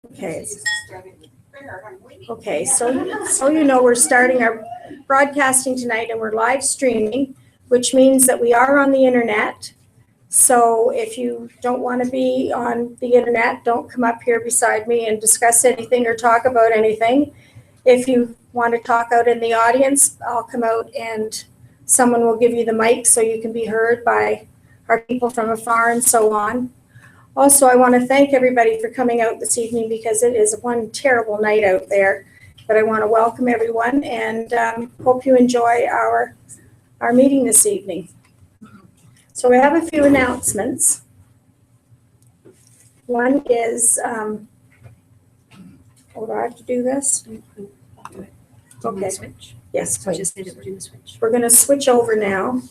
Okay. Okay, so you know, we're starting our broadcasting tonight and we're live streaming, which means that we are on the internet. So if you don't want to be on the internet, don't come up here beside me and discuss anything or talk about anything. If you want to talk out in the audience, I'll come out and someone will give you the mic so you can be heard by our people from afar and so on. Also, I want to thank everybody for coming out this evening because it is one terrible night out there. But I want to welcome everyone and hope you enjoy our meeting this evening. So we have a few announcements. One is, oh, do I have to do this? Okay. Switch. Yes, So please. just say that we're doing the switch. We're going to switch over now.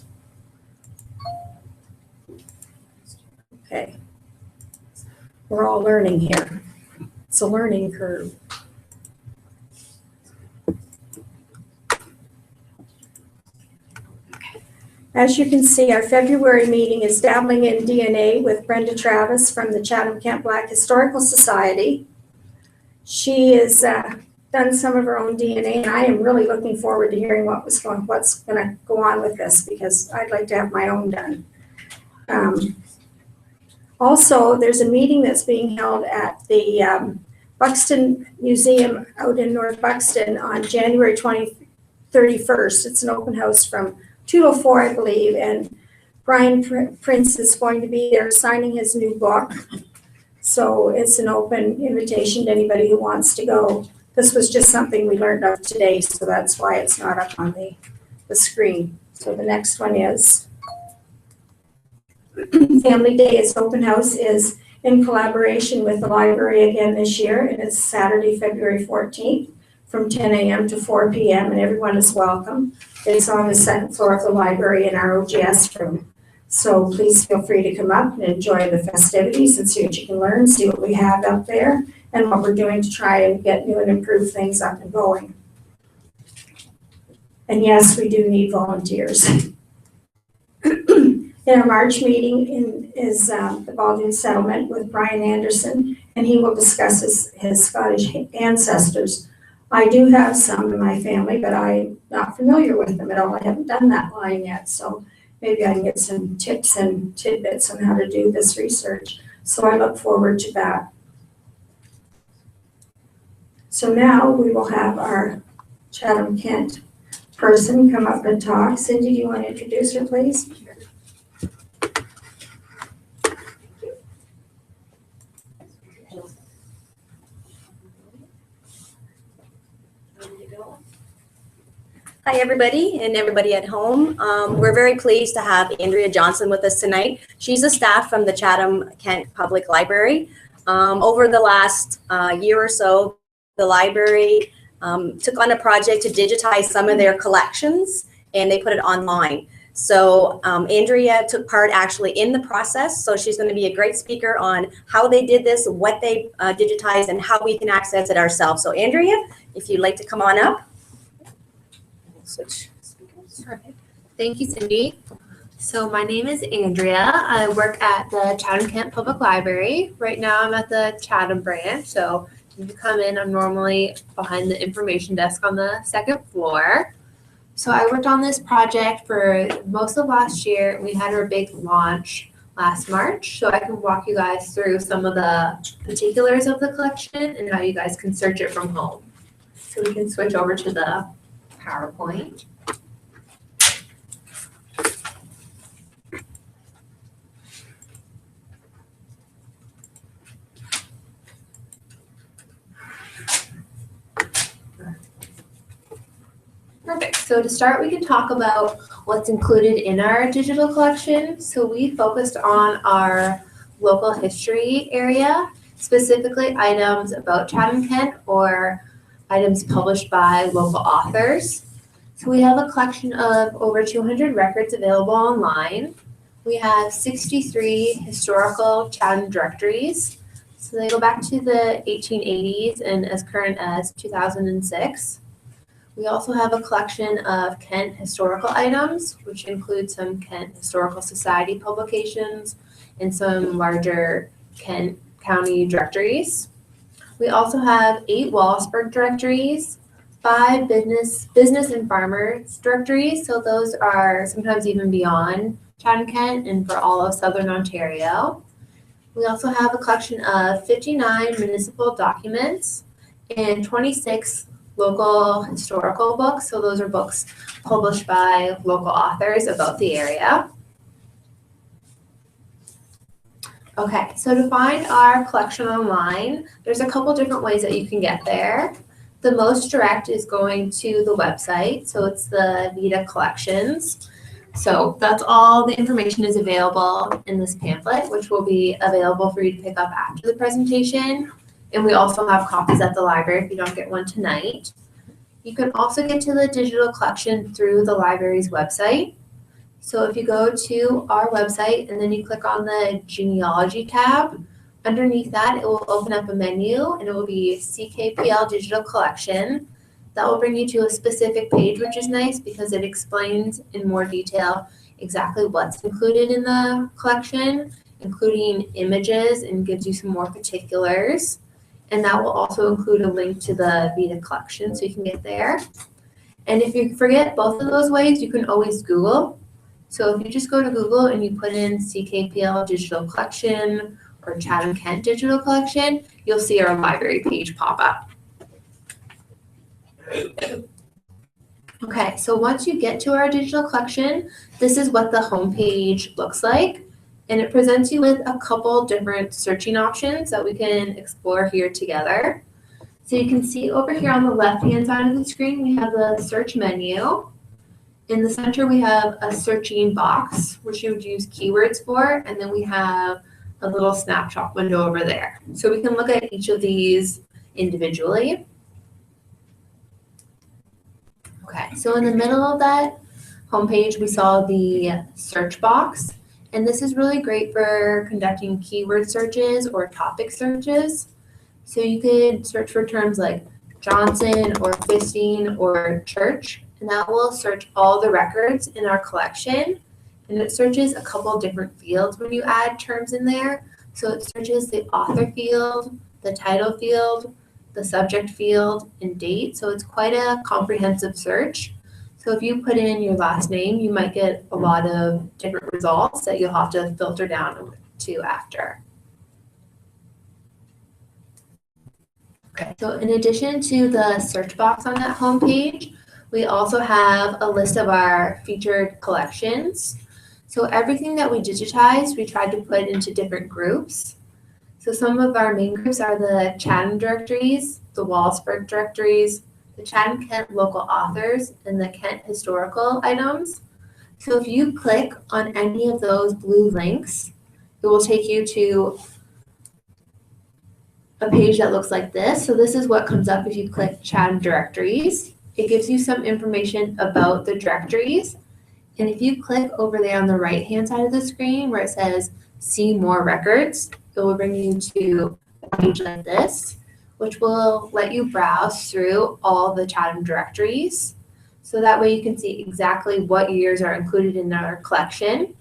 Okay. We're all learning here. It's a learning curve. As you can see, our February meeting is Dabbling in DNA with Brenda Travis from the Chatham-Kent Black Historical Society. She has done some of her own DNA, and I am really looking forward to hearing what's going to go on with this because I'd like to have my own done. Also, there's a meeting that's being held at the Buxton Museum out in North Buxton on January 31st. It's an open house from 2 to 4, I believe, and Brian Prince is going to be there signing his new book. So it's an open invitation to anybody who wants to go. This was just something we learned of today, so that's why it's not up on the screen. So the next one is Family Day. Its open house is in collaboration with the library again this year, and it's Saturday, February 14th from 10 a.m. to 4 p.m. and everyone is welcome. It's on the second floor of the library in our OGS room. So please feel free to come up and enjoy the festivities and see what you can learn, see what we have up there and what we're doing to try and get new and improve things up and going. And yes, we do need volunteers. In our March meeting is the Baldwin Settlement with Brian Anderson, and he will discuss his Scottish ancestors. I do have some in my family, but I'm not familiar with them at all. I haven't done that line yet, so maybe I can get some tips and tidbits on how to do this research. So I look forward to that. So now we will have our Chatham-Kent person come up and talk. Cindy, do you want to introduce her, please? Hi, everybody and everybody at home. We're very pleased to have Andrea Johnson with us tonight. She's a staff from the Chatham-Kent Public Library. Over the last year or so, the library took on a project to digitize some of their collections, and they put it online. So Andrea took part actually in the process, so she's going to be a great speaker on how they did this, what they digitized, and how we can access it ourselves. So Andrea, if you'd like to come on up. Switch speakers. Perfect. Thank you, Cindy. So my name is Andrea. I work at the Chatham-Kent Public Library. Right now I'm at the Chatham branch. So if you come in, I'm normally behind the information desk on the second floor. So I worked on this project for most of last year. We had our big launch last March. So I can walk you guys through some of the particulars of the collection and how you guys can search it from home. So we can switch over to the PowerPoint. Perfect. So to start, we can talk about what's included in our digital collection. So we focused on our local history area, specifically items about Chatham-Kent or items published by local authors. So we have a collection of over 200 records available online. We have 63 historical Chatham directories. So they go back to the 1880s and as current as 2006. We also have a collection of Kent historical items, which include some Kent Historical Society publications and some larger Kent County directories. We also have 8 Wallaceburg directories, 5 business and farmers directories. So those are sometimes even beyond Chatham-Kent and for all of Southern Ontario. We also have a collection of 59 municipal documents and 26 local historical books. So those are books published by local authors about the area. Okay, so to find our collection online, there's a couple different ways that you can get there. The most direct is going to the website, so it's the Vita Collections. So that's all the information is available in this pamphlet, which will be available for you to pick up after the presentation. And we also have copies at the library if you don't get one tonight. You can also get to the digital collection through the library's website. So if you go to our website and then you click on the genealogy tab, underneath that it will open up a menu and it will be CKPL Digital Collection. That will bring you to a specific page, which is nice because it explains in more detail exactly what's included in the collection, including images, and gives you some more particulars. And that will also include a link to the Vita collection so you can get there. And if you forget both of those ways, you can always Google. So if you just go to Google and you put in CKPL Digital Collection or Chatham-Kent Digital Collection, you'll see our library page pop up. Okay, so once you get to our digital collection, this is what the homepage looks like. And it presents you with a couple different searching options that we can explore here together. So you can see over here on the left-hand side of the screen, we have the search menu. In the center, we have a searching box, which you would use keywords for, and then we have a little snapshot window over there. So we can look at each of these individually. Okay, so in the middle of that homepage, we saw the search box, and this is really great for conducting keyword searches or topic searches. So you could search for terms like Johnson or Fisting or church, and that will search all the records in our collection. And it searches a couple different fields when you add terms in there. So it searches the author field, the title field, the subject field, and date. So it's quite a comprehensive search. So if you put in your last name, you might get a lot of different results that you'll have to filter down to after. Okay, so in addition to the search box on that homepage, we also have a list of our featured collections. So everything that we digitized, we tried to put into different groups. So some of our main groups are the Chatham directories, the Wallaceburg directories, the Chatham-Kent local authors, and the Kent historical items. So if you click on any of those blue links, it will take you to a page that looks like this. So this is what comes up if you click Chatham directories. It gives you some information about the directories. And if you click over there on the right-hand side of the screen where it says See More Records, it will bring you to a page like this, which will let you browse through all the Chatham directories. So that way you can see exactly what years are included in our collection.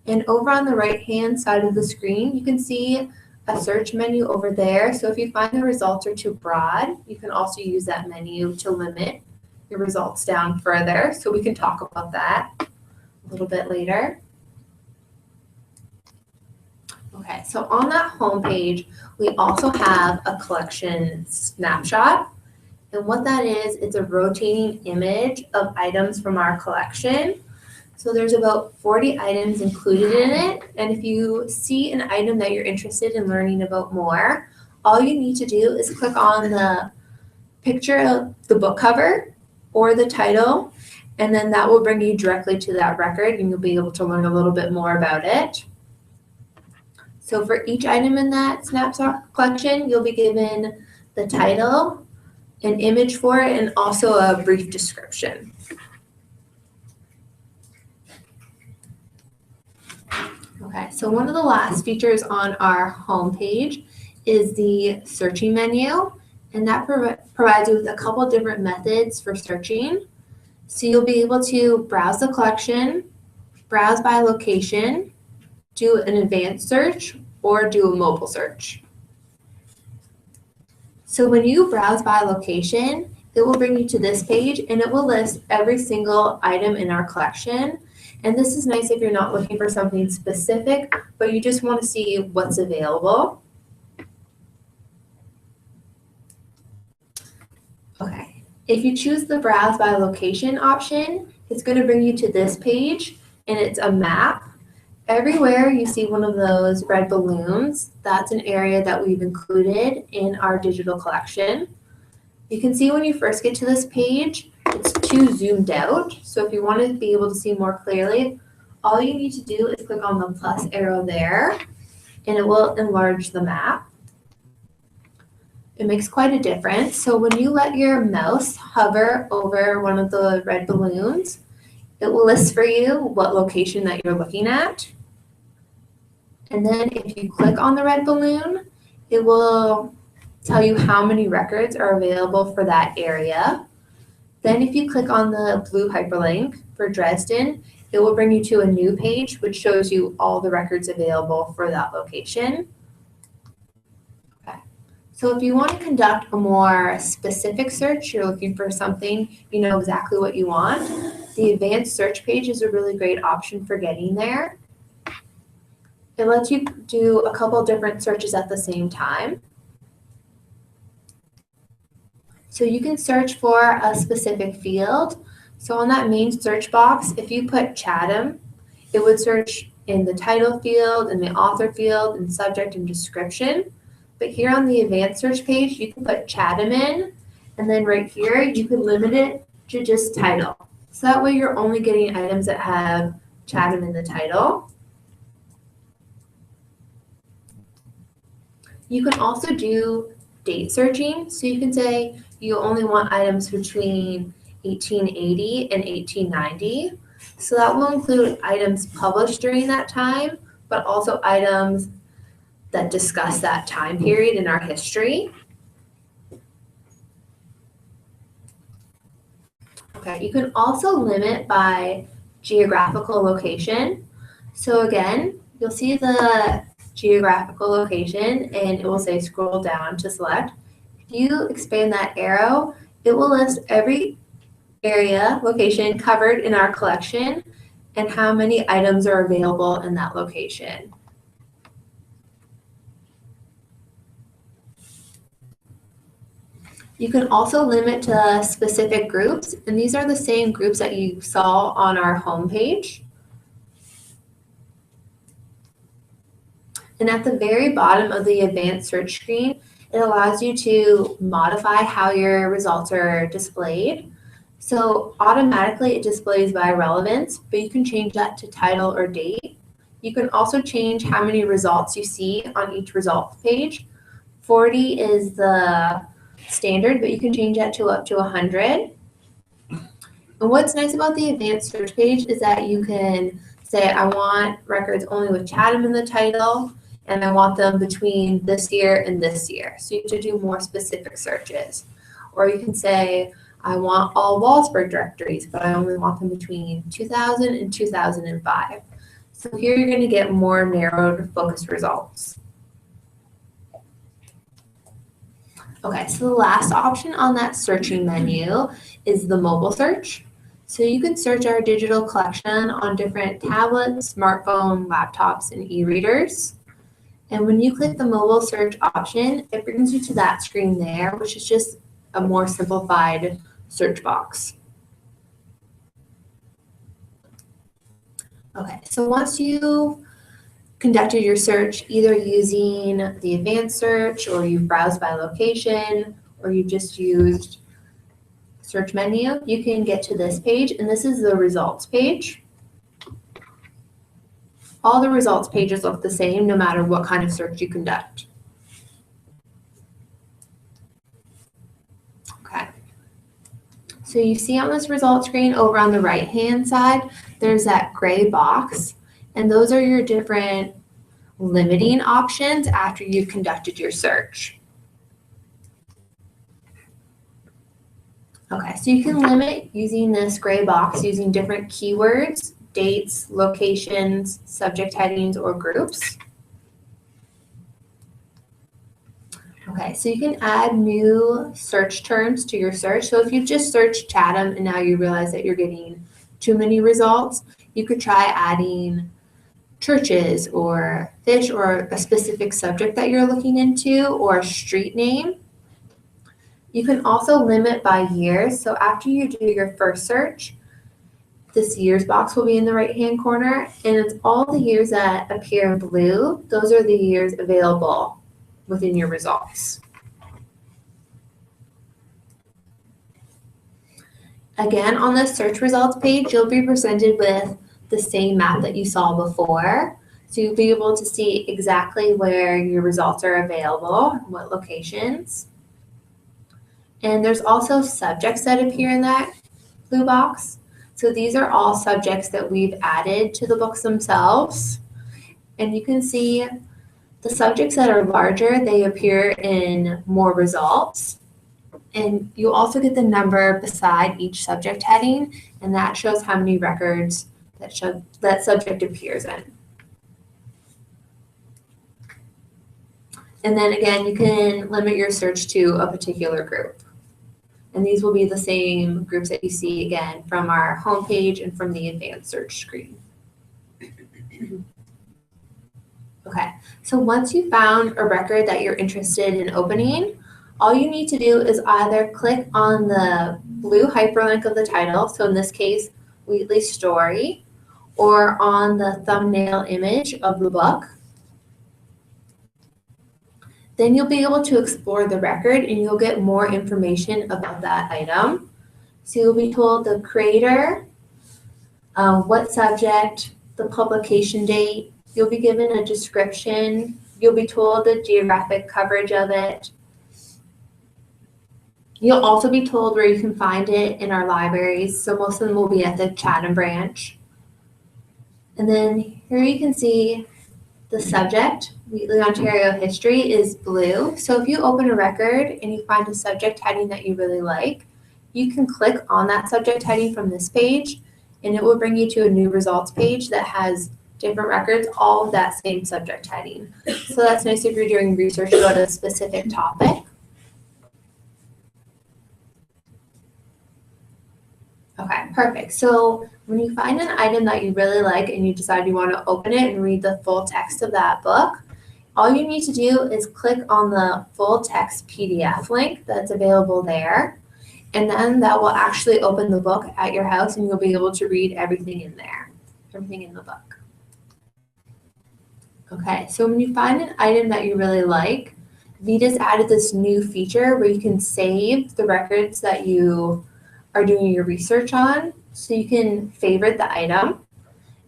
And over on the right-hand side of the screen, you can see a search menu over there. So if you find the results are too broad, you can also use that menu to limit your results down further. So we can talk about that a little bit later. Okay, so on that home page, we also have a collection snapshot. And what that is, it's a rotating image of items from our collection. So there's about 40 items included in it. And if you see an item that you're interested in learning about more, all you need to do is click on the picture of the book cover or the title, and then that will bring you directly to that record and you'll be able to learn a little bit more about it. So for each item in that snapshot collection, you'll be given the title, an image for it, and also a brief description. Okay, so one of the last features on our homepage is the searching menu, and that provides you with a couple different methods for searching. So you'll be able to browse the collection, browse by location, do an advanced search, or do a mobile search. So when you browse by location, it will bring you to this page and it will list every single item in our collection. And this is nice if you're not looking for something specific, but you just want to see what's available. Okay, if you choose the browse by location option, it's going to bring you to this page and it's a map. Everywhere you see one of those red balloons, that's an area that we've included in our digital collection. You can see when you first get to this page, it's too zoomed out. So if you want to be able to see more clearly, all you need to do is click on the plus arrow there and it will enlarge the map. It makes quite a difference. So when you let your mouse hover over one of the red balloons, it will list for you what location that you're looking at. And then if you click on the red balloon, it will tell you how many records are available for that area. Then if you click on the blue hyperlink for Dresden, it will bring you to a new page which shows you all the records available for that location. Okay. So if you want to conduct a more specific search, you're looking for something, you know exactly what you want, the advanced search page is a really great option for getting there. It lets you do a couple different searches at the same time. So you can search for a specific field. So on that main search box, if you put Chatham, it would search in the title field, in the author field, in subject and description. But here on the advanced search page, you can put Chatham in, and then right here, you can limit it to just title. So that way you're only getting items that have Chatham in the title. You can also do date searching. So you can say you only want items between 1880 and 1890. So that will include items published during that time, but also items that discuss that time period in our history. Okay, you can also limit by geographical location. So again, you'll see the geographical location and it will say scroll down to select. If you expand that arrow, it will list every area, location covered in our collection and how many items are available in that location. You can also limit to specific groups, and these are the same groups that you saw on our homepage. And at the very bottom of the advanced search screen, it allows you to modify how your results are displayed. So automatically it displays by relevance, but you can change that to title or date. You can also change how many results you see on each results page. 40 is the standard, but you can change that to up to 100. And what's nice about the advanced search page is that you can say, I want records only with Chatham in the title, and I want them between this year and this year. So you have to do more specific searches. Or you can say, I want all Walsburg directories, but I only want them between 2000 and 2005. So here you're going to get more narrowed, focused results. Okay, so the last option on that searching menu is the mobile search. So you can search our digital collection on different tablets, smartphone, laptops, and e-readers. And when you click the mobile search option, it brings you to that screen there, which is just a more simplified search box. Okay, so once you conducted your search either using the advanced search or you browsed by location or you just used search menu, you can get to this page, and this is the results page. All the results pages look the same no matter what kind of search you conduct. Okay. So you see on this results screen over on the right-hand side, there's that gray box, and those are your different limiting options after you've conducted your search. Okay, so you can limit using this gray box using different keywords, dates, locations, subject headings, or groups. Okay, so you can add new search terms to your search. So if you just search Chatham and now you realize that you're getting too many results, you could try adding churches or fish or a specific subject that you're looking into or a street name. You can also limit by years. So after you do your first search, this years box will be in the right-hand corner, and it's all the years that appear in blue. Those are the years available within your results. Again, on the search results page, you'll be presented with the same map that you saw before. So you'll be able to see exactly where your results are available, what locations. And there's also subjects that appear in that blue box. So these are all subjects that we've added to the books themselves. And you can see the subjects that are larger, they appear in more results. And you also get the number beside each subject heading, and that shows how many records that subject appears in. And then again, you can limit your search to a particular group. And these will be the same groups that you see again from our homepage and from the advanced search screen. Okay, so once you found a record that you're interested in opening, all you need to do is either click on the blue hyperlink of the title, so in this case, Wheatley's Story, or on the thumbnail image of the book. Then you'll be able to explore the record and you'll get more information about that item. So you'll be told the creator, what subject, the publication date. You'll be given a description. You'll be told the geographic coverage of it. You'll also be told where you can find it in our libraries. So most of them will be at the Chatham branch. And then here you can see the subject, Wheatley, Ontario History, is blue. So if you open a record and you find a subject heading that you really like, you can click on that subject heading from this page, and it will bring you to a new results page that has different records, all of that same subject heading. So that's nice if you're doing research about a specific topic. Okay, perfect. So when you find an item that you really like and you decide you want to open it and read the full text of that book, all you need to do is click on the full text PDF link that's available there. And then that will actually open the book at your house and you'll be able to read everything in there, everything in the book. Okay, so when you find an item that you really like, Vita's added this new feature where you can save the records that you are doing your research on. So you can favorite the item,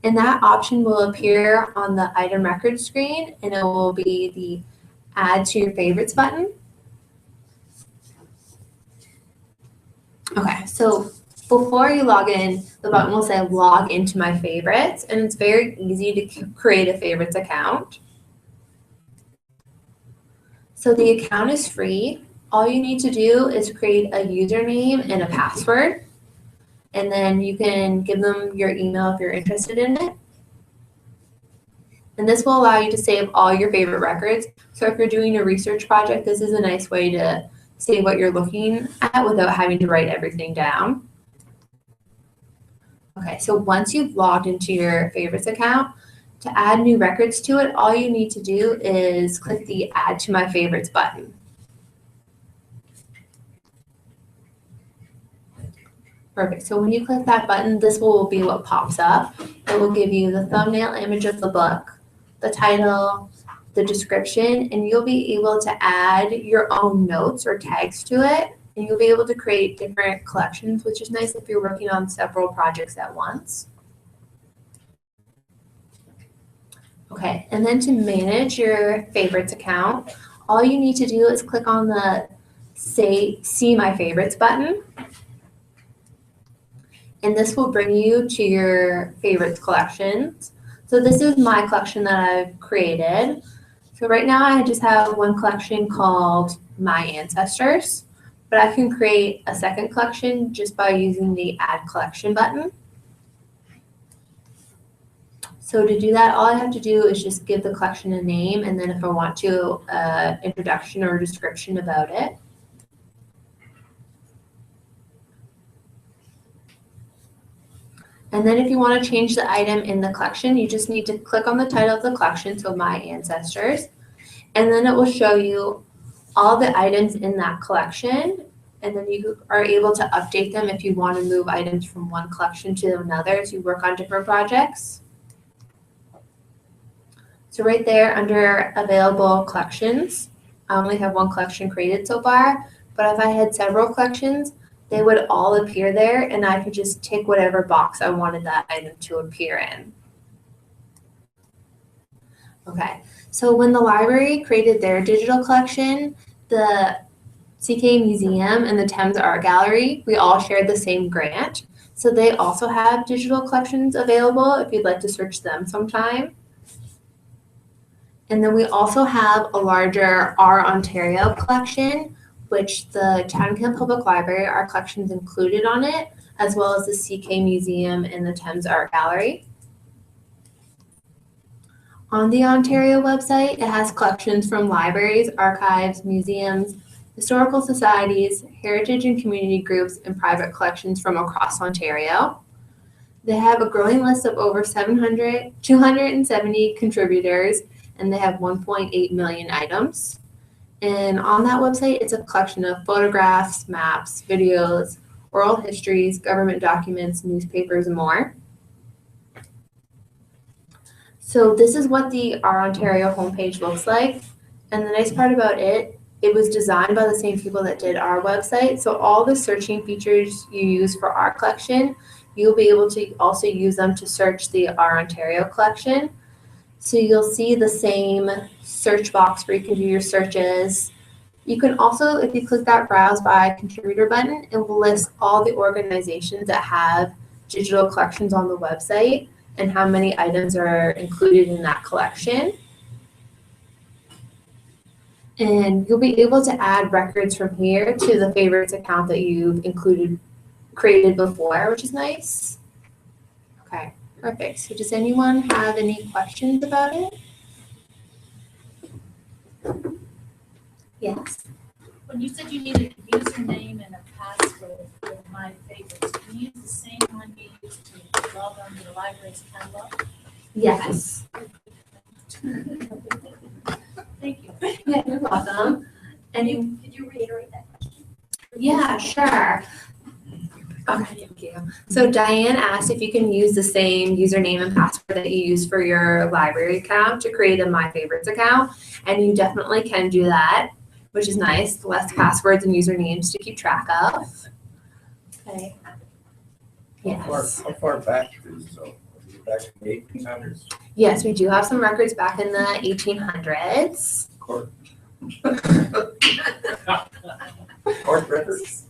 and that option will appear on the item record screen, and it will be the add to your favorites button. Okay, so before you log in, the button will say log into my favorites, and it's very easy to create a favorites account. So the account is free. All you need to do is create a username and a password, and then you can give them your email if you're interested in it. And this will allow you to save all your favorite records. So if you're doing a research project, this is a nice way to save what you're looking at without having to write everything down. Okay, so once you've logged into your favorites account, to add new records to it, all you need to do is click the add to my favorites button. Perfect. So when you click that button, this will be what pops up. It will give you the thumbnail image of the book, the title, the description, and you'll be able to add your own notes or tags to it. And you'll be able to create different collections, which is nice if you're working on several projects at once. Okay, and then to manage your favorites account, all you need to do is click on the See My Favorites button. And this will bring you to your favorites collections. So this is my collection that I've created. So right now I just have one collection called My Ancestors, but I can create a second collection just by using the Add Collection button. So to do that, all I have to do is just give the collection a name, and then if I want to, introduction or description about it. And then if you want to change the item in the collection, you just need to click on the title of the collection, so My Ancestors, and then it will show you all the items in that collection, and then you are able to update them if you want to move items from one collection to another as you work on different projects. So right there under available collections, I only have one collection created so far, but if I had several collections, they would all appear there, and I could just tick whatever box I wanted that item to appear in. Okay, so when the library created their digital collection, the CK Museum and the Thames Art Gallery, we all shared the same grant. So they also have digital collections available if you'd like to search them sometime. And then we also have a larger Our Ontario collection, which the Chatham-Kent Public Library, our collections included on it, as well as the CK Museum and the Thames Art Gallery. On the Ontario website, it has collections from libraries, archives, museums, historical societies, heritage and community groups, and private collections from across Ontario. They have a growing list of over 270 contributors, and they have 1.8 million items. And on that website, it's a collection of photographs, maps, videos, oral histories, government documents, newspapers, and more. So this is what the Our Ontario homepage looks like. And the nice part about it, it was designed by the same people that did our website. So all the searching features you use for our collection, you'll be able to also use them to search the Our Ontario collection. So you'll see the same search box where you can do your searches. You can also, if you click that Browse by Contributor button, it will list all the organizations that have digital collections on the website and how many items are included in that collection. And you'll be able to add records from here to the favorites account that you've created before, which is nice. Okay. Perfect. So does anyone have any questions about it? Yes. When you said you needed a username and a password for My Favorites, can you use the same one you used to log on to the library's catalog? Yes. Thank you. Yeah, you're welcome. And Could you reiterate that question? yeah, sure. Okay, thank you. So Diane asked if you can use the same username and password that you use for your library account to create a My Favorites account, and you definitely can do that, which is nice. Less passwords and usernames to keep track of. Okay. Yes. How far back is it? So back in the 1800s? Yes, we do have some records back in the 1800s. Court records?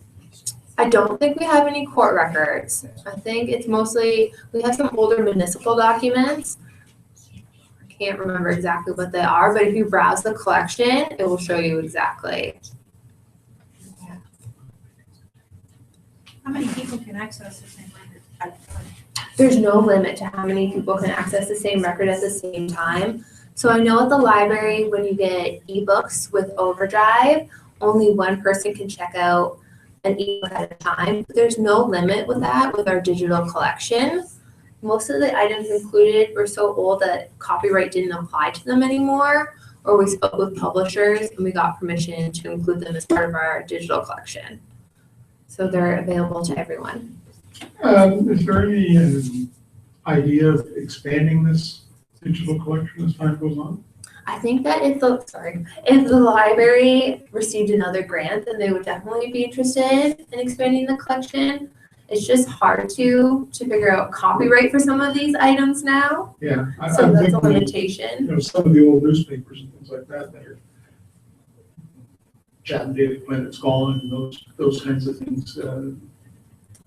I don't think we have any court records. I think it's mostly, we have some older municipal documents. I can't remember exactly what they are, but if you browse the collection, it will show you exactly. How many people can access the same record at a time? There's no limit to how many people can access the same record at the same time. So I know at the library, when you get ebooks with Overdrive, only one person can check out an ebook at a time. There's no limit with that with our digital collection. Most of the items included were so old that copyright didn't apply to them anymore, or we spoke with publishers and we got permission to include them as part of our digital collection. So they're available to everyone. Is there any idea of expanding this digital collection as time goes on? I think that if the library received another grant, then they would definitely be interested in expanding the collection. It's just hard to figure out copyright for some of these items now. Yeah, So I'm that's a thinking, limitation. some of the old newspapers and things like that that are Chatham Daily Planet's gone, and those kinds of things.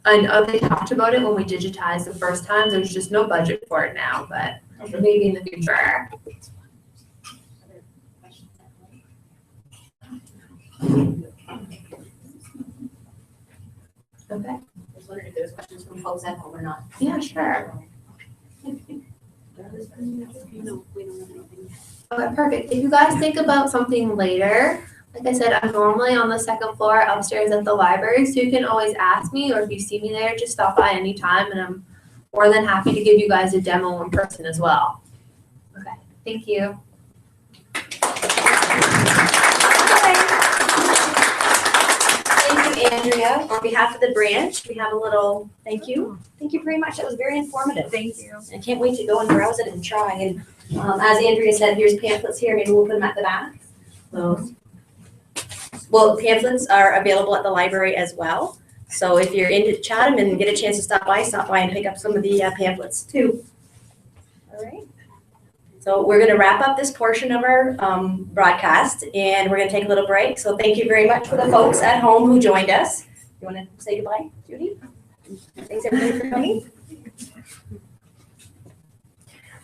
I know they talked about it when we digitized the first time. There's just no budget for it now, but maybe in the future. Okay. I was wondering if there's questions from folks at home or not. Yeah, sure. Okay, perfect. If you guys think about something later, like I said, I'm normally on the second floor upstairs at the library, so you can always ask me, or if you see me there, just stop by anytime, and I'm more than happy to give you guys a demo in person as well. Okay, thank you. Thank you, Andrea. On behalf of the branch, we have a little thank you. Thank you very much. That was very informative. Thank you. I can't wait to go and browse it and try. And as Andrea said, here's pamphlets here. Maybe we'll put them at the back. Well, pamphlets are available at the library as well. So if you're into Chatham and get a chance to stop by and pick up some of the pamphlets too. All right. So we're going to wrap up this portion of our broadcast, and we're going to take a little break. So thank you very much for the folks at home who joined us. You want to say goodbye, Judy? Thanks everybody for coming.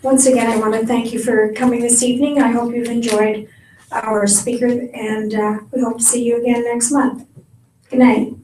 Once again, I want to thank you for coming this evening. I hope you've enjoyed our speaker, and we hope to see you again next month. Good night.